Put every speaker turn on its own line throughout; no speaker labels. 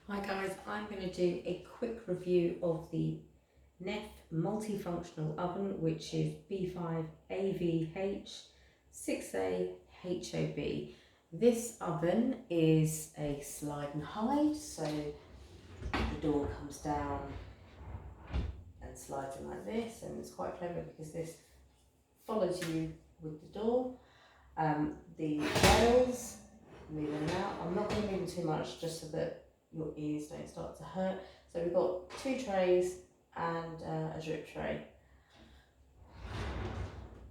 Hi guys, I'm going to do a quick review of the Neff multifunctional oven, which is b5avh6ahob. This oven is a slide and hide, so the door comes down and slides in like this, and it's quite clever because this follows you with the door. The rails, move in and out. I'm not going to move them too much just so that your ears don't start to hurt. So we've got 2 trays and a drip tray.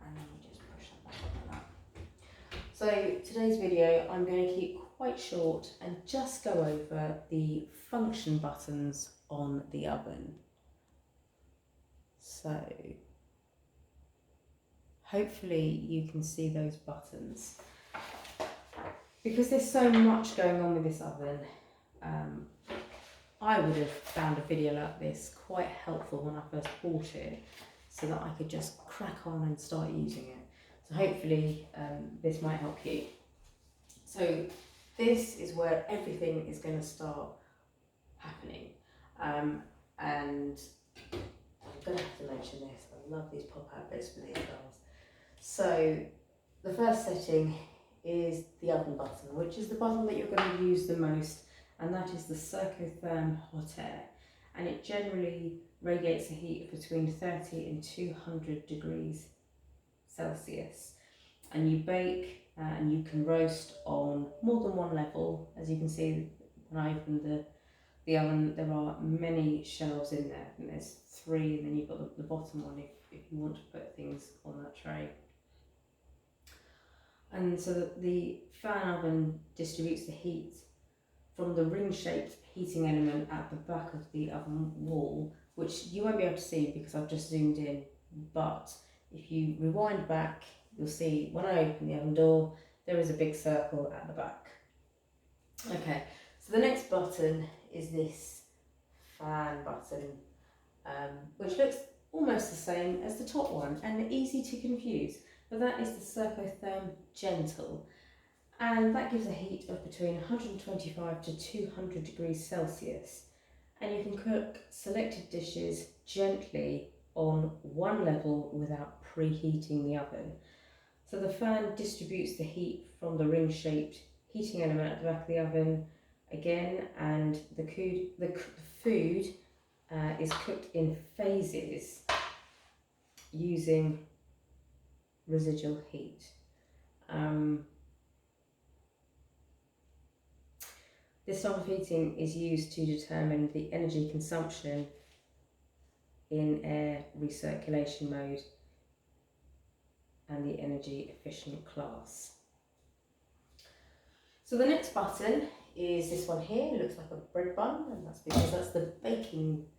And then we just push that back like that. So today's video I'm going to keep quite short and just go over the function buttons on the oven. So hopefully you can see those buttons. Because there's so much going on with this oven, I would have found a video like this quite helpful when I first bought it, so that I could just crack on and start using it. So hopefully this might help you. So this is where everything is going to start happening, and I'm going to have to mention this. I love these pop-out bits for these girls. So the first setting is the oven button, which is the button that you're going to use the most, and that is the Circotherm hot air, and it generally radiates a heat of between 30 and 200 degrees Celsius, and you bake and you can roast on more than one level. As you can see when I opened the oven, there are many shelves in there, and there's 3, and then you've got the bottom one if you want to put things on that tray. And so the fan oven distributes the heat from the ring-shaped heating element at the back of the oven wall, which you won't be able to see because I've just zoomed in, but if you rewind back, you'll see when I open the oven door, there is a big circle at the back. Okay, so the next button is this fan button, which looks almost the same as the top one and easy to confuse, but that is the Circotherm Gentle, and that gives a heat of between 125 to 200 degrees Celsius, and you can cook selected dishes gently on one level without preheating the oven. So the fan distributes the heat from the ring-shaped heating element at the back of the oven again, and the food is cooked in phases using residual heat. This type of heating is used to determine the energy consumption in air recirculation mode and the energy efficient class. So the next button is this one here. It looks like a bread bun, and that's because that's the baking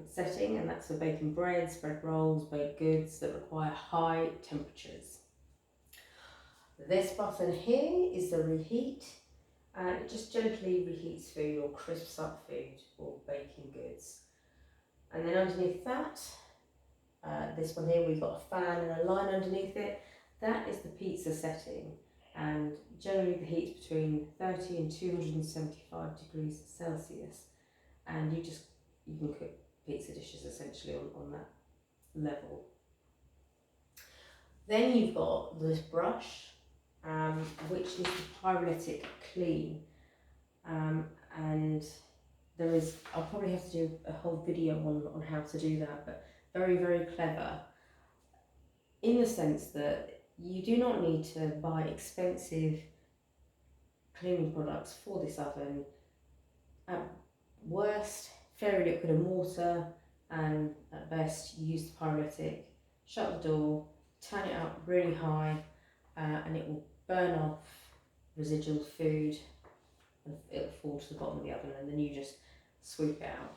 setting, and that's for baking breads, bread rolls, baked goods that require high temperatures. This button here is the reheat, and it just gently reheats food or crisps up food or baking goods. And then underneath that, this one here, we've got a fan and a line underneath it. That is the pizza setting, and generally the heat's between 30 and 275 degrees Celsius, and you can cook pizza dishes essentially on that level. Then you've got this brush, which is the pyrolytic clean, and I'll probably have to do a whole video on how to do that, but very, very clever in the sense that you do not need to buy expensive cleaning products for this oven. At worst, fairy liquid and water, and at best you use the pyrolytic. Shut the door, turn it up really high, and it will burn off residual food and it'll fall to the bottom of the oven, and then you just sweep it out.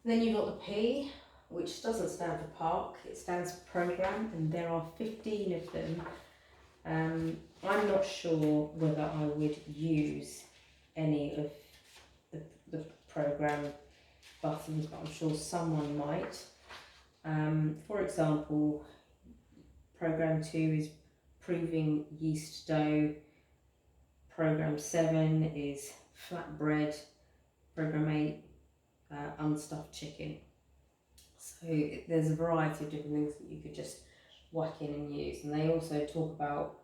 Then you've got the P, which doesn't stand for park, it stands for program, and there are 15 of them. I'm not sure whether I would use any of the program buttons, but I'm sure someone might. For example, program 2 is proving yeast dough. program 7 is flatbread, program 8, unstuffed chicken. So there's a variety of different things that you could just whack in and use. And they also talk about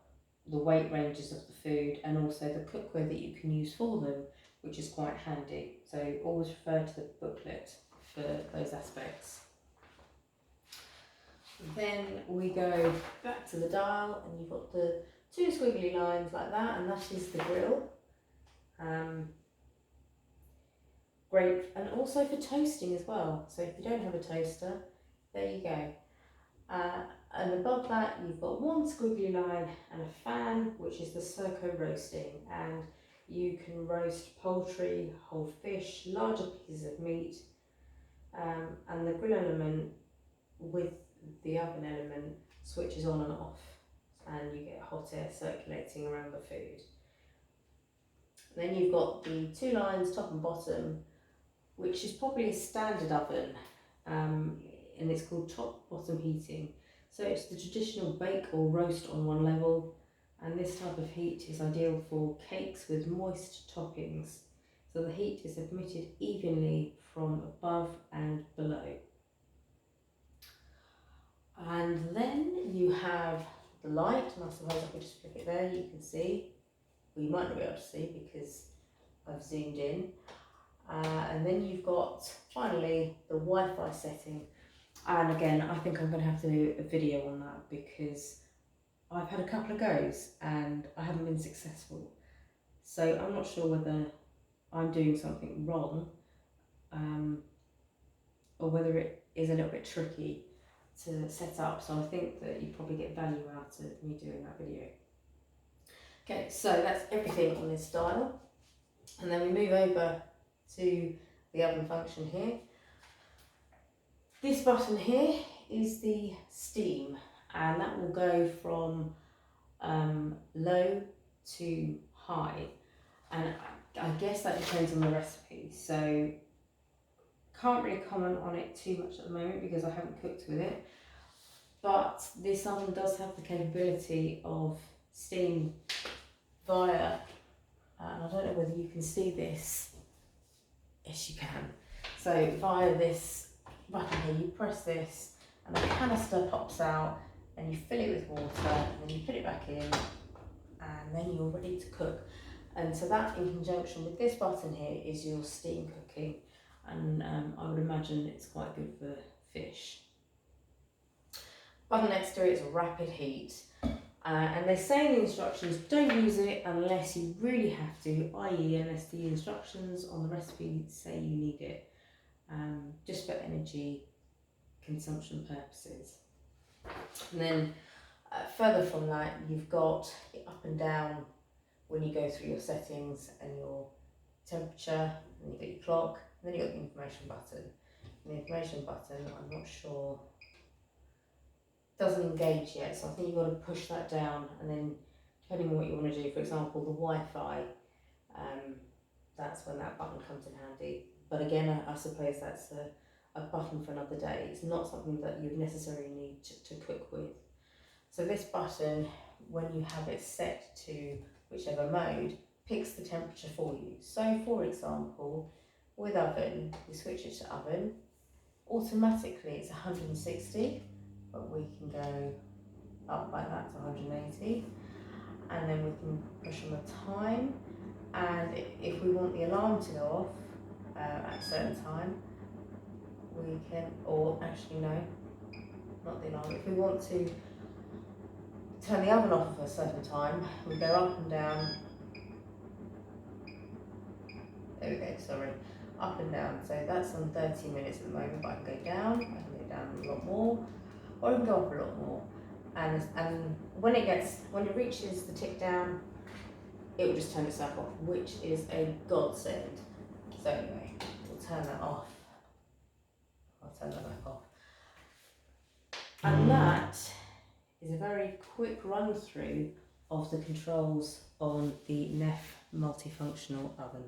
the weight ranges of the food and also the cookware that you can use for them, which is quite handy. So always refer to the booklet for those aspects. Then we go back to the dial and you've got the 2 squiggly lines like that, and that is the grill. Great, and also for toasting as well. So if you don't have a toaster, there you go. And above that you've got 1 squiggly line and a fan, which is the Serco roasting, and you can roast poultry, whole fish, larger pieces of meat, and the grill element with the oven element switches on and off, and you get hot air circulating around the food. And then you've got the 2 lines, top and bottom, which is probably a standard oven, and it's called top bottom heating. So it's the traditional bake or roast on one level, and this type of heat is ideal for cakes with moist toppings. So the heat is emitted evenly from above and below. And then you have the light, and I suppose I could just flick it there, you can see. Well, you might not be able to see because I've zoomed in. And then you've got, finally, the Wi-Fi setting. And again, I think I'm going to have to do a video on that because I've had a couple of goes and I haven't been successful. So I'm not sure whether I'm doing something wrong or whether it is a little bit tricky to set up. So I think that you probably get value out of me doing that video. Okay, so that's everything on this dial. And then we move over to the oven function here. This button here is the steam, and that will go from low to high, and I guess that depends on the recipe, so can't really comment on it too much at the moment because I haven't cooked with it, but this oven does have the capability of steam via, and I don't know whether you can see this. Yes, you can. So via this button here, you press this and a canister pops out and you fill it with water and then you put it back in and then you're ready to cook. And so that, in conjunction with this button here, is your steam cooking, and I would imagine it's quite good for fish. Button next to it is a rapid heat. And they say in the instructions, don't use it unless you really have to, i.e. unless the instructions on the recipe say you need it, just for energy consumption purposes. And then further from that, you've got up and down when you go through your settings and your temperature, and you've got your clock, and then you've got the information button. And the information button, I'm not sure, doesn't engage yet, so I think you've got to push that down, and then depending on what you want to do, for example the Wi-Fi, that's when that button comes in handy. But again, I suppose that's a button for another day. It's not something that you necessarily need to cook with. So this button, when you have it set to whichever mode, picks the temperature for you. So for example, with oven, we switch it to oven, automatically it's 160, but we can go up like that to 180, and then we can push on the time, and if we want the alarm to go off at a certain time, we can, or actually no, not the alarm, if we want to turn the oven off at a certain time, we go up and down, there we go, sorry, up and down. So that's on 30 minutes at the moment, but I can go down, I can go down a lot more, or I can go up a lot more. And when it reaches the tick down, it will just turn itself off, which is a godsend. So anyway, we'll turn that off. I'll turn that back off. And that is a very quick run through of the controls on the Neff multifunctional oven.